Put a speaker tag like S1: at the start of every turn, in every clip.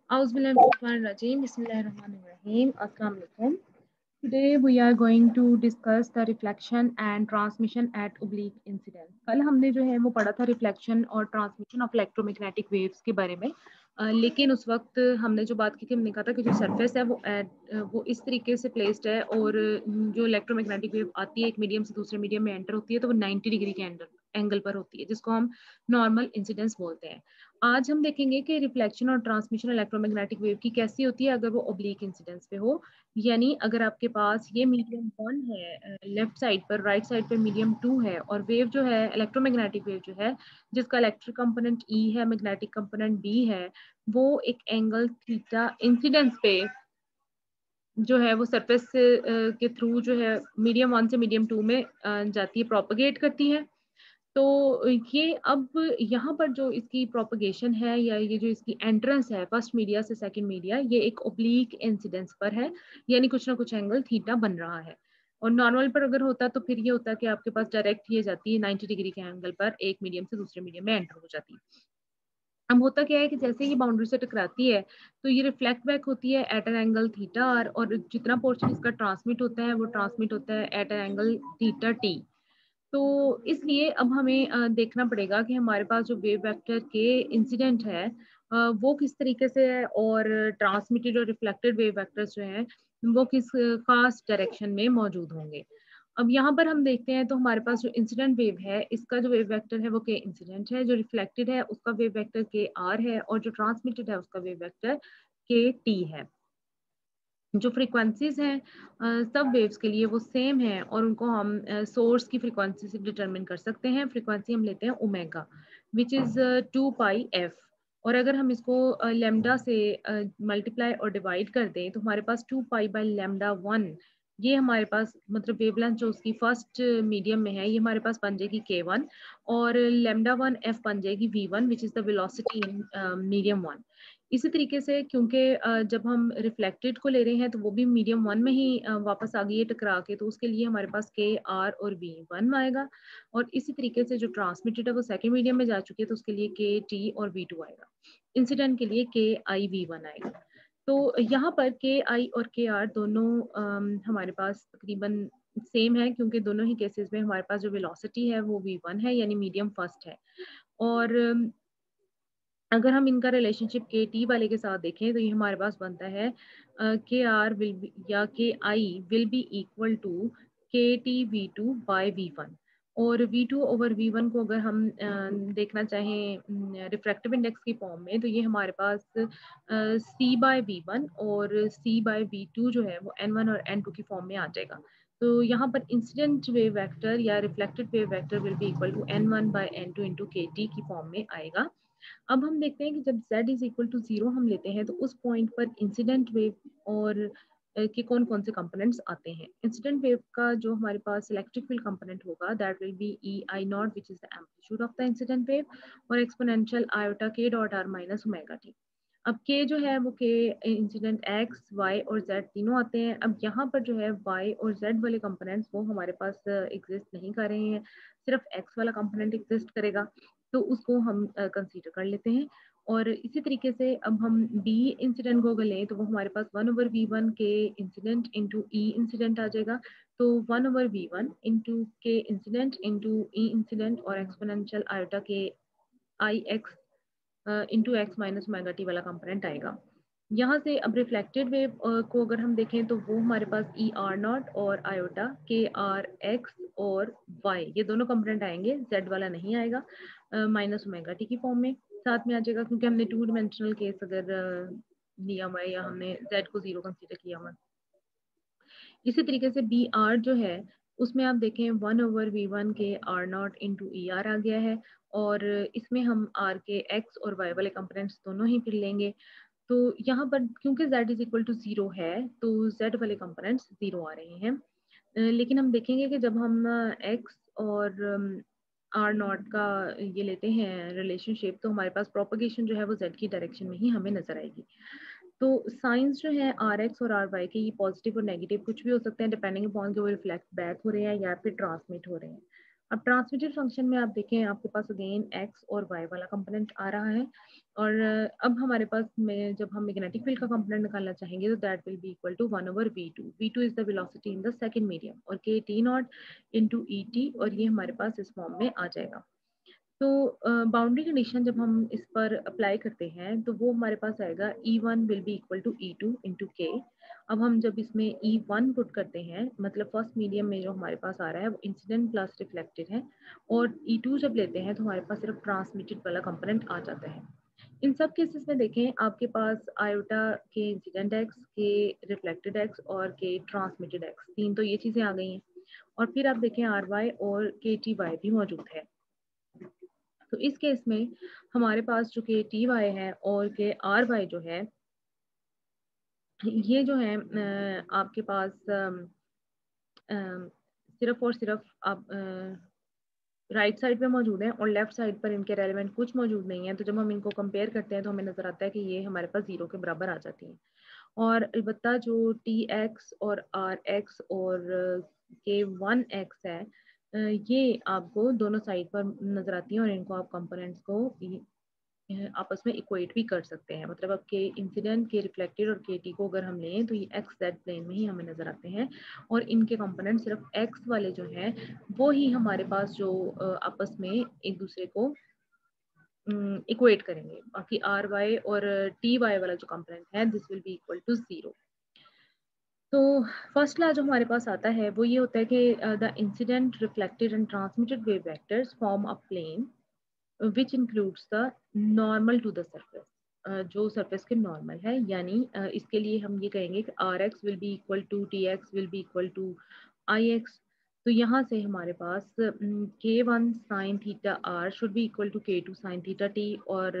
S1: Auzubillahiminash-shaytanir-rajeem. Bismillahir-rahmanir-rahim. Assalamu alaikum. Today we are going to discuss the reflection and transmission at oblique incidence. कल हमने जो है वो पढ़ा था रिफ्लेक्शन और ट्रांसमिशन ऑफ इलेक्ट्रोमैग्नेटिक वेव्स के बारे में, लेकिन उस वक्त हमने जो बात की थी, हमने कहा था कि जो सरफेस है वो इस तरीके से प्लेस्ड है और जो इलेक्ट्रोमैग्नेटिक वेव आती है एक मीडियम से दूसरे मीडियम में एंटर होती है तो वो 90 डिग्री के एंगल पर होती है, जिसको हम नॉर्मल इंसिडेंस बोलते हैं। आज हम देखेंगे कि रिफ्लेक्शन और ट्रांसमिशन इलेक्ट्रोमैग्नेटिक वेव की कैसी होती है अगर वो ओब्लीक इंसिडेंस पे हो, यानी अगर आपके पास ये मीडियम 1 है लेफ्ट साइड पर, राइट साइड पर मीडियम 2 है और वेव जो है इलेक्ट्रोमैग्नेटिक वेव जो है जिसका इलेक्ट्रिक कंपोनेंट E है, मैग्नेटिक कंपोनेंट B है, वो एक एंगल थीटा इंसिडेंस पे जो है वो सरफेस के थ्रू जो है मीडियम 1 से मीडियम 2 में जाती है, प्रोपगेट करती है। तो ये अब यहाँ पर जो इसकी प्रोपगेशन है या ये जो इसकी एंट्रेंस है फर्स्ट मीडिया से सेकंड मीडिया, ये एक ओब्लीक इंसिडेंस पर है, यानी कुछ ना कुछ एंगल थीटा बन रहा है। और नॉर्मल पर अगर होता तो फिर ये होता कि आपके पास डायरेक्ट ये जाती है 90 डिग्री के एंगल पर एक मीडियम से दूसरे मीडियम में एंटर हो जाती है। अब होता क्या है कि जैसे ही बाउंड्री से टकराती है तो ये रिफ्लेक्ट बैक होती है at an angle theta R, और जितना पोर्शन इसका ट्रांसमिट होता है वो ट्रांसमिट होता है at an angle theta T. तो इसलिए अब हमें देखना पड़ेगा कि हमारे पास जो वेव वेक्टर के इंसिडेंट है वो किस तरीके से है और ट्रांसमिटेड और रिफ्लेक्टेड वेव वेक्टर्स जो हैं वो किस खास डायरेक्शन में मौजूद होंगे। अब यहाँ पर हम देखते हैं तो हमारे पास जो इंसिडेंट वेव है इसका जो वेव वेक्टर है वो के इंसिडेंट है, जो रिफ्लेक्टेड है उसका वेव वेक्टर के आर है और जो ट्रांसमिटेड है उसका वेव वेक्टर के टी है। जो फ्रीक्वेंसीज हैं सब वेव्स के लिए वो सेम है और उनको हम सोर्स की फ्रीक्वेंसी से डिटरमिन कर सकते हैं। फ्रीक्वेंसी हम लेते हैं omega which is 2 pi F, और अगर हम इसको लेमडा से मल्टीप्लाई और डिवाइड कर दें तो हमारे पास 2 पाई बाई लेमडा 1, ये हमारे पास मतलब वेवलेंथ जो उसकी फर्स्ट मीडियम में है ये हमारे पास बन जाएगी k1, और लेमडा 1 f बन जाएगी v1 which is the velocity in medium 1। इसी तरीके से क्योंकि जब हम रिफ्लेक्टेड को ले रहे हैं तो वो भी मीडियम 1 में ही वापस आ गई है टकरा के, तो उसके लिए हमारे पास के आर और वी 1 आएगा, और इसी तरीके से जो ट्रांसमिटेड है वो सेकेंड मीडियम में जा चुकी है तो उसके लिए के टी और वी 2 आएगा। इंसिडेंट के लिए के आई वी 1 आएगा। तो यहाँ पर के आई और के आर दोनों हमारे पास तकरीबन सेम है क्योंकि दोनों ही केसेस में हमारे पास जो वेलोसिटी है वो v1 है, यानी मीडियम फर्स्ट है। और अगर हम इनका रिलेशनशिप के टी वाले के साथ देखें तो ये हमारे पास बनता है के आर विल बी या K I will be equal to K T V two by V one, और V2 ओवर V1 को अगर हम देखना चाहें रिफ्रैक्टिव इंडेक्स की फॉर्म में तो ये हमारे पास C बाय V1 और C बाय V2 जो है वो N1 और N2 की फॉर्म में आ जाएगा। तो यहाँ पर इंसिडेंट वेव वेक्टर या reflected wave vector will be equal to N1 by N2 into K T की फॉर्म में आएगा। अब हम देखते हैं कि जब z इज इक्वल टू 0 हम लेते हैं तो उस पॉइंट पर इंसिडेंट वेव और के कौन कौन से कंपोनेंट्स आते हैं। इंसिडेंट वेव का जो हमारे पास इलेक्ट्रिक फील्ड कंपोनेंट होगा that will be E I not which is the amplitude of the incident wave, और exponential iota K dot R minus omega T. अब के जो है वो के इंसिडेंट एक्स वाई और जेड तीनों आते हैं। अब यहाँ पर जो है वाई और जेड वाले कंपोनेंट्स वो हमारे पास एग्जिस्ट नहीं कर रहे हैं, सिर्फ एक्स वाला कंपोनेंट एग्जिस्ट करेगा, तो उसको हम कंसीडर कर लेते हैं। और इसी तरीके से अब हम बी इंसिडेंट को अगर लें तो वो हमारे पास 1 over V one K incident into E incident आ जाएगा। तो 1 over V one into K incident into E incident और exponential iota K I X into X minus omega T वाला कंपोनेंट आएगा। यहाँ से अब रिफ्लेक्टेड वेव को अगर हम देखें तो वो हमारे पास ई आर नॉट और आयोटा के आर एक्स और वाई ये दोनों कंपोनेंट आएंगे, जेड वाला नहीं आएगा, माइनस ओमेगा टी की फॉर्म में साथ में आ जाएगा क्योंकि हमने टू डिमेंशनल केस अगर लिया हुआ है या हमने जेड को 0 कंसीडर किया हुआ है। इसी तरीके से बी आर जो है उसमें आप देखें 1 over V one K R naught into E R आ गया है, और इसमें हम आर के एक्स और वाई वाले कंपोनेंट्स दोनों ही फिर लेंगे। तो यहाँ पर क्योंकि z इज इक्वल टू 0 है तो z वाले कंपोनेंट्स 0 आ रहे हैं। लेकिन हम देखेंगे कि जब हम x और आर नॉट का ये लेते हैं रिलेशनशिप तो हमारे पास प्रोपगेशन जो है वो z की डायरेक्शन में ही हमें नजर आएगी। तो साइंस जो है आर एक्स और आर वाई के ये पॉजिटिव और नेगेटिव कुछ भी हो सकते हैं डिपेंडिंग अपॉन कि वो रिफ्लेक्ट बैक हो रहे हैं या फिर ट्रांसमिट हो रहे हैं। अब ट्रांसमिटेड फंक्शन में आप देखें आपके पास अगेन एक्स और वाई वाला कंपोनेंट आ रहा है और अब हमारे पास में जब हम मैग्नेटिक फील्ड का कंपोनेंट निकालना चाहेंगे तो that will be equal to 1/v2। v2 is the velocity in the second medium और k t not into et और ये हमारे पास इस फॉर्म में आ जाएगा। तो बाउंड्री कंडीशन जब हम इस पर अप्लाई करते हैं तो वो हमारे पास आएगा E1 will be equal to E2 into K. अब हम जब इसमें E1 पुट करते हैं मतलब फर्स्ट मीडियम में जो हमारे पास आ रहा है वो इंसिडेंट प्लस रिफ्लेक्टेड है और E2 जब लेते हैं तो हमारे पास सिर्फ ट्रांसमिटेड वाला कंपोनेंट आ जाता है। इन सब केसेस में देखें आपके पास आयोटा के इंसिडेंट एक्स के रिफ्लेक्टेड एक्स और के ट्रांसमिटेड एक्स, तीन तो ये चीजें आ गई हैं और फिर आप देखें आर वाई और के टी वाई भी मौजूद है। तो इस केस में हमारे पास जो के टी वाई है और के आर वाई जो है ये जो है आपके पास सिर्फ और सिर्फ आप राइट साइड पे मौजूद हैं और लेफ्ट साइड पर इनके रेलिवेंट कुछ मौजूद नहीं है। तो जब हम इनको कंपेयर करते हैं तो हमें नजर आता है कि ये हमारे पास जीरो के बराबर आ जाती हैं और अलबत्ता जो टी एक्स और आर एक्स और के वन एक्स है ये आपको दोनों साइड पर नजर आती हैं और इनको आप कंपोनेंट्स को आपस में इक्वेट भी कर सकते हैं। मतलब अब के इंसिडेंट के रिफ्लेक्टेड और के टी को अगर हम लें तो ये एक्स जेड प्लेन में ही हमें नजर आते हैं और इनके कंपोनेंट सिर्फ एक्स वाले जो हैं वो ही हमारे पास जो आपस में एक दूसरे को इक्वेट करेंगे। बाकी आर वाई और टी वाई वाला जो कंपोनेंट है this will be equal to zero. तो फर्स्ट लॉ जो हमारे पास आता है वो ये होता है कि the incident reflected and transmitted wave vectors form a plane which includes the normal to the surface, जो सरफेस के नॉर्मल है। यानी इसके लिए हम ये कहेंगे कि R X will be equal to T X will be equal to I X. तो यहाँ से हमारे पास K one sine theta R should be equal to K two sine theta T और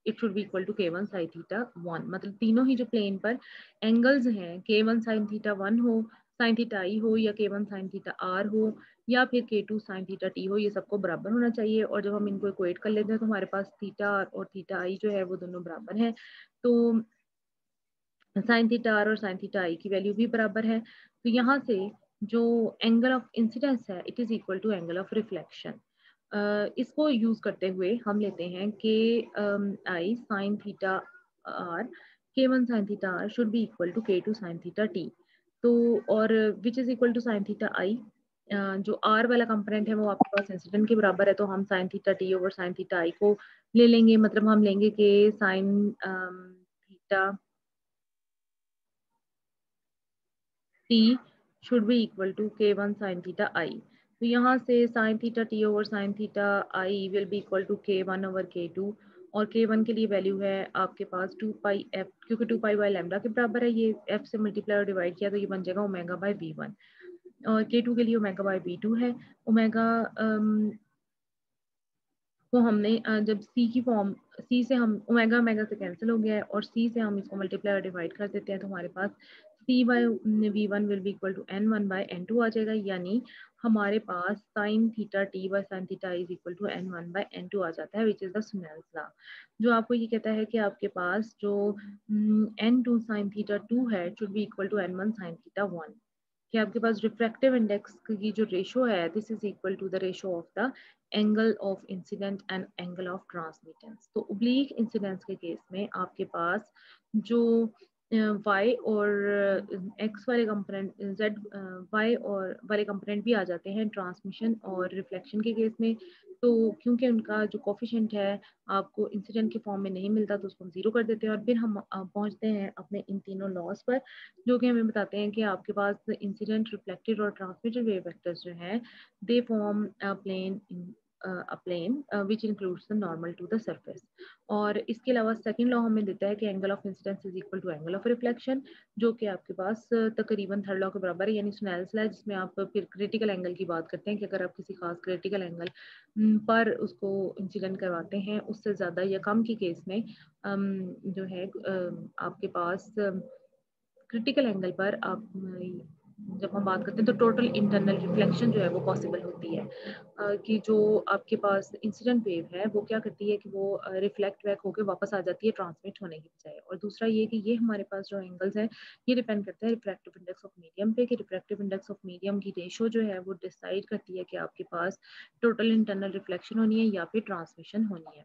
S1: it should be equal to K one sine theta one. मतलब तीनों ही जो plane पर एंगल्स हैं के वन साइन थीटा वन हो, साइन थीटा आई हो या के वन साइन थीटा आर हो या फिर के टू साइन थीटा टी हो, ये सबको बराबर होना चाहिए। और जब हम इनको इक्वेट कर लेते हैं तो हमारे पास थीटा और थीटा आई जो है वो दोनों बराबर हैं। तो साइन थीटा आर और साइन थीटा आई की वैल्यू भी बराबर है। तो यहाँ से जो एंगल ऑफ इंसिडेंस है it is equal to angle of reflection. इसको यूज करते हुए हम लेते हैं K I sine theta R K one sine theta R should be equal to K two sine theta T. तो और which is equal to sine theta I, जो R वाला कंपोनेंट है वो आपके पास इंसिडेंट के बराबर है तो हम sine theta T over sine theta I को ले लेंगे। मतलब हम लेंगे कि sine theta T should be equal to K one sine theta I. तो यहाँ से sine theta T over sine theta I will be equal to K one over K two और के वन के लिए वैल्यू है आपके पास two pi F, क्योंकि टू पाई बाई लैम्डा के बराबर है। ये एफ से मल्टीप्लाई और डिवाइड किया तो ये बन जाएगा ओमेगा बाई वी वन और के टू के लिए ओमेगा बाई वी टू है। ओमेगा तो हमने जब सी की फॉर्म सी से हम ओमेगा ओमेगा से कैंसिल हो गया है और सी से हम इसको मल्टीप्लाई और डिवाइड कर देते हैं तो हमारे पास C by V one will be equal to N one by N two आ जाएगा। यानी हमारे पास sine theta T by sine theta is equal to N one by N two आ जाता है which is the Snell's law, जो आपको ये कहता है कि आपके पास जो N two sine theta two है should be equal to N one sine theta one. कि आपके पास रिफ्रैक्टिव इंडेक्स की जो रेशो है this is equal to the ratio of the angle of incident and angle of transmittance. तो oblique incidence के case में आपके पास जो y और x वाले कंपोनेंट z y और वाले कंपोनेंट भी आ जाते हैं ट्रांसमिशन और रिफ्लेक्शन के केस में। तो क्योंकि उनका जो कोफिशिएंट है आपको इंसिडेंट के फॉर्म में नहीं मिलता तो उसको हम जीरो कर देते हैं और फिर हम पहुंचते हैं अपने इन तीनों लॉस पर जो कि हमें बताते हैं कि आपके पास इंसिडेंट रिफ्लेक्टेड और ट्रांसमिटेड वेव वेक्टर्स जो हैं they form a plane which includes the normal to the surface। और इसके अलावा सेकंड लॉ हमें देता है कि angle of incidence is equal to angle of reflection, जो कि आपके पास तकरीबन थर्ड लॉ के बराबर है यानी स्नेल्स लॉ, जिसमें आप फिर क्रिटिकल एंगल की बात करते हैं कि अगर आप किसी खास क्रिटिकल एंगल पर उसको इंसिडेंट करवाते हैं उससे ज़्यादा या कम की केस में जो है आपके पास क्रिटिकल एंगल पर आप जब हम बात करते हैं तो टोटल इंटरनल रिफ्लेक्शन जो है वो पॉसिबल होती है, कि जो आपके पास इंसिडेंट वेव है वो क्या करती है कि वो रिफ्लेक्ट बैक होकर वापस आ जाती है ट्रांसमिट होने की बजाय। और दूसरा ये कि ये हमारे पास जो एंगल्स है ये डिपेंड करता है रिफ्रैक्टिव इंडेक्स ऑफ मीडियम पे, कि रिफ्रैक्टिव इंडेक्स ऑफ मीडियम की रेशो जो है वो डिसाइड करती है कि आपके पास टोटल इंटरनल रिफ्लेक्शन होनी है या फिर ट्रांसमिशन होनी है।